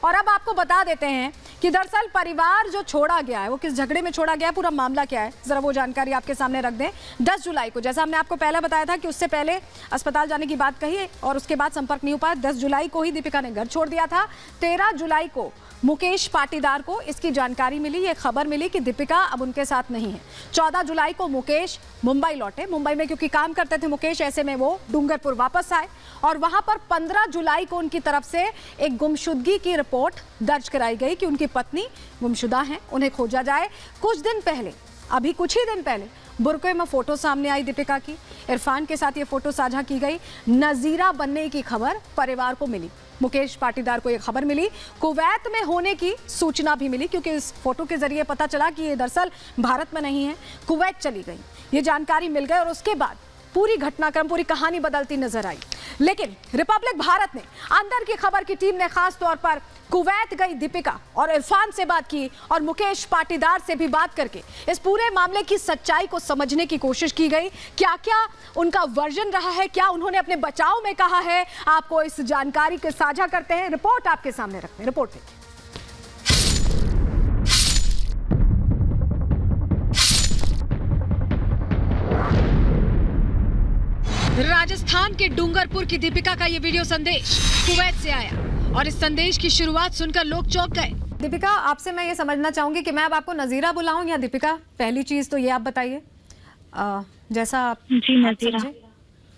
और अब आपको बता देते हैं कि दरअसल परिवार जो छोड़ा गया है वो किस झगड़े में छोड़ा गया है, पूरा मामला क्या है, जरा वो जानकारी आपके सामने रख दें। 10 जुलाई को, जैसा हमने आपको पहले बताया था कि उससे पहले अस्पताल जाने की बात कही और उसके बाद संपर्क नहीं हो पाया। 10 जुलाई को ही दीपिका ने घर छोड़ दिया था। 13 जुलाई को मुकेश पाटीदार को इसकी जानकारी मिली, ये खबर मिली कि दीपिका अब उनके साथ नहीं है। 14 जुलाई को मुकेश मुंबई लौटे। मुंबई में क्योंकि काम करते थे मुकेश, ऐसे में वो डूंगरपुर वापस आए और वहां पर 15 जुलाई को उनकी तरफ से एक गुमशुदगी की रिपोर्ट दर्ज कराई गई कि उनकी पत्नी गुमशुदा हैं, उन्हें खोजा जाए। कुछ दिन पहले, अभी कुछ ही दिन पहले, बुरके में फोटो सामने आई दीपिका की। इरफान के साथ ये फोटो साझा की गई। नजीरा बनने की खबर परिवार को मिली। मुकेश पाटीदार को ये खबर मिली, कुवैत में होने की सूचना भी मिली, क्योंकि इस फोटो के जरिए पता चला कि ये दरअसल भारत में नहीं है, कुवैत चली गई। ये जानकारी मिल गई और उसके बाद पूरी घटनाक्रम, पूरी कहानी बदलती नजर आई। लेकिन रिपब्लिक भारत ने, अंदर की खबर की टीम ने खास तौर पर कुवैत गई दीपिका और इरफान से बात की और मुकेश पाटीदार से भी बात करके इस पूरे मामले की सच्चाई को समझने की कोशिश की गई। क्या क्या उनका वर्जन रहा है, क्या उन्होंने अपने बचाव में कहा है, आपको इस जानकारी के साझा करते हैं। रिपोर्ट आपके सामने रखते हैं, रिपोर्ट देखिए। राजस्थान के डूंगरपुर की दीपिका का ये वीडियो संदेश कुवैत से आया और इस संदेश की शुरुआत सुनकर लोग चौंक गए। दीपिका, आपसे मैं ये समझना चाहूंगी कि मैं अब आपको नजीरा बुलाऊं या दीपिका? पहली चीज तो ये आप बताइए, जैसा आप जी नजीरा।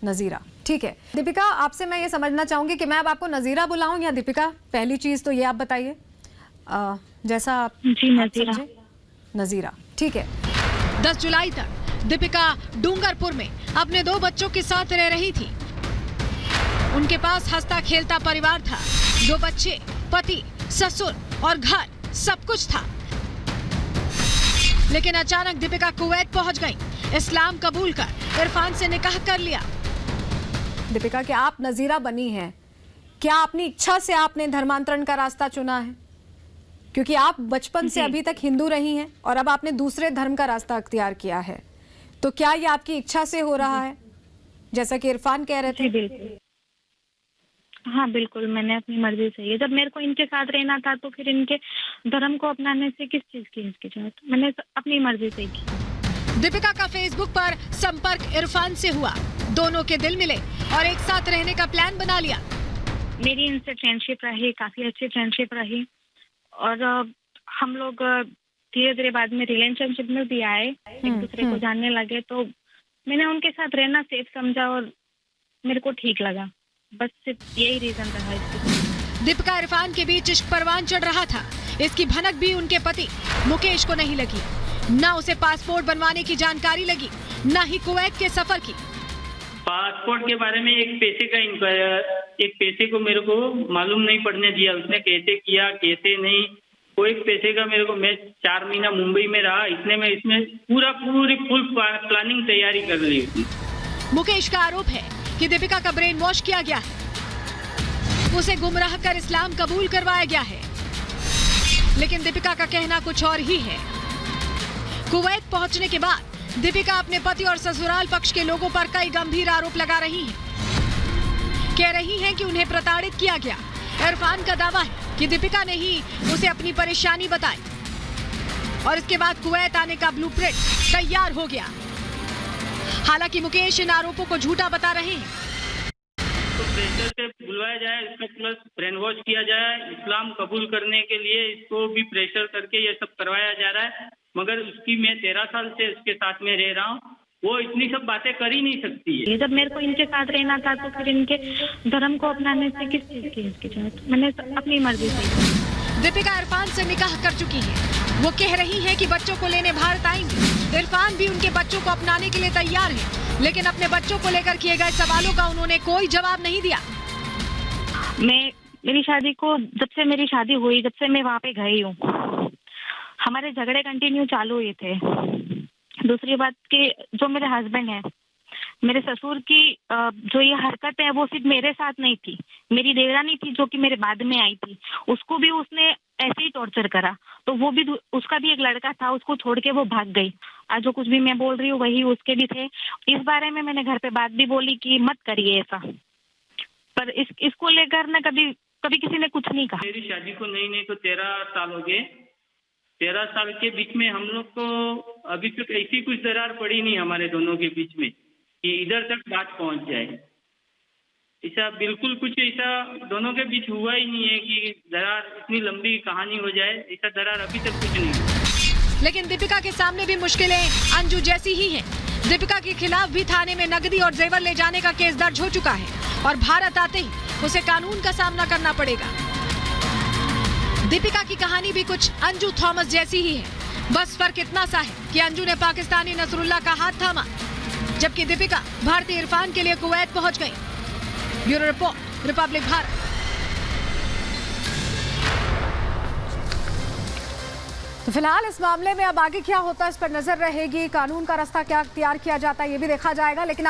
नजीरा, ठीक है। दीपिका, आपसे मैं ये समझना चाहूंगी कि मैं अब आपको नजीरा बुलाऊं या दीपिका? पहली चीज तो ये आप बताइए, जैसा आप जी नजीरा। नजीरा, ठीक है। 10 जुलाई तक दीपिका डूंगरपुर में अपने 2 बच्चों के साथ रह रही थी। उनके पास हंसता खेलता परिवार था, 2 बच्चे, पति, ससुर और घर, सब कुछ था। लेकिन अचानक दीपिका कुवैत पहुंच गई, इस्लाम कबूल कर इरफान से निकाह कर लिया। दीपिका, क्या आप नजीरा बनी हैं? क्या अपनी इच्छा से आपने धर्मांतरण का रास्ता चुना है? क्योंकि आप बचपन से अभी तक हिंदू रही हैं और अब आपने दूसरे धर्म का रास्ता अख्तियार किया है, तो क्या ये आपकी इच्छा से हो रहा है, जैसा कि इरफान कह रहे थे? बिल्कुल, हाँ बिल्कुल, मैंने अपनी मर्जी से ही, जब मेरे को इनके साथ रहना था तो फिर इनके धर्म को अपनाने से किस चीज की हिचकिचाहट, मैंने अपनी मर्जी से ही की। दीपिका का फेसबुक पर संपर्क इरफान से हुआ, दोनों के दिल मिले और एक साथ रहने का प्लान बना लिया। मेरी इनसे फ्रेंडशिप रही, काफी अच्छी फ्रेंडशिप रही और हम लोग धीरे धीरे बाद में रिलेशनशिप में भी आए, एक दूसरे को जानने लगे, तो मैंने उनके साथ रहना सेफ समझा और मेरे को ठीक लगा, बस सिर्फ यही रीजन रहा इसकी। दीपिका इरफान के बीच इश्क परवान चढ़ रहा था, इसकी भनक भी उनके पति मुकेश को नहीं लगी। ना उसे पासपोर्ट बनवाने की जानकारी लगी, ना ही कुवैत के सफर की। पासपोर्ट के बारे में एक पैसे को मेरे को मालूम नहीं पड़ने दिया, उसने कैसे किया कैसे नहीं, कोई पैसे का मेरे को, मैं 4 महीना मुंबई में रहा, इतने में इसमें पूरी फुल प्लानिंग तैयारी कर ली थी। मुकेश का आरोप है कि दीपिका का ब्रेन वॉश किया गया है, उसे गुमराह कर इस्लाम कबूल करवाया गया है। लेकिन दीपिका का कहना कुछ और ही है। कुवैत पहुंचने के बाद दीपिका अपने पति और ससुराल पक्ष के लोगों पर कई गंभीर आरोप लगा रही है। कह रही हैं कि उन्हें प्रताड़ित किया गया। इरफान का दावा है कि दीपिका ने ही उसे अपनी परेशानी बताई और इसके बाद कुवैत आने का ब्लूप्रिंट तैयार हो गया। हालांकि मुकेश इन आरोपों को झूठा बता रहे हैं। तो प्रेशर से बुलवाया जाए, इसमें प्लस ब्रेन वॉश किया जाए, इस्लाम कबूल करने के लिए इसको भी प्रेशर करके ये सब करवाया जा रहा है, मगर उसकी मैं 13 साल से उसके साथ में रह रहा हूँ, वो इतनी सब बातें कर ही नहीं सकती है। जब मेरे को इनके साथ रहना था तो फिर इनके धर्म को अपनाने से किस चीज की हिचकिचाहट, मैंने अपनी मर्जी से ही की। दीपिका इरफान से निकाह कर चुकी है, वो कह रही है कि बच्चों को लेने भारत आएंगी। इरफान भी उनके बच्चों को अपनाने के लिए तैयार है, लेकिन अपने बच्चों को लेकर किए गए सवालों का उन्होंने कोई जवाब नहीं दिया। मेरी शादी को, जब से मेरी शादी हुई, जब से मैं वहाँ पे गई हूँ, हमारे झगड़े कंटिन्यू चालू हुए थे। दूसरी बात कि जो मेरे हस्बैंड है, मेरे ससुर की जो ये हरकत है वो सिर्फ मेरे साथ नहीं थी, मेरी देवरानी थी जो कि मेरे बाद में आई थी, उसको भी उसने ऐसे ही टॉर्चर करा। तो वो भी, उसका भी एक लड़का था, उसको छोड़ के वो भाग गई। आज जो कुछ भी मैं बोल रही हूँ वही उसके भी थे। इस बारे में मैंने घर पे बात भी बोली कि मत करिए ऐसा, पर इसको लेकर ना कभी कभी किसी ने कुछ नहीं कहा। मेरी शादी को नहीं तो 13 साल हो गए। 13 साल के बीच में हम लोग को अभी तक ऐसी कुछ दरार पड़ी नहीं हमारे दोनों के बीच में कि इधर तक बात पहुंच जाए। ऐसा बिल्कुल कुछ ऐसा दोनों के बीच हुआ ही नहीं है कि दरार इतनी लंबी कहानी हो जाए। ऐसा दरार अभी तक कुछ नहीं हुआ। लेकिन दीपिका के सामने भी मुश्किलें अंजू जैसी ही हैं। दीपिका के खिलाफ भी थाने में नकदी और जेवर ले जाने का केस दर्ज हो चुका है और भारत आते ही उसे कानून का सामना करना पड़ेगा। दीपिका की कहानी भी कुछ अंजू थॉमस जैसी ही है। बस फर्क इतना सा है कि अंजू ने पाकिस्तानी नसरुल्लाह का हाथ थामा, जबकि दीपिका भारतीय इरफान के लिए कुवैत पहुंच गई। Bureau report, Republic Bharat. तो फिलहाल इस मामले में अब आगे क्या होता है इस पर नजर रहेगी। कानून का रास्ता क्या अख्तियार किया जाता है ये भी देखा जाएगा। लेकिन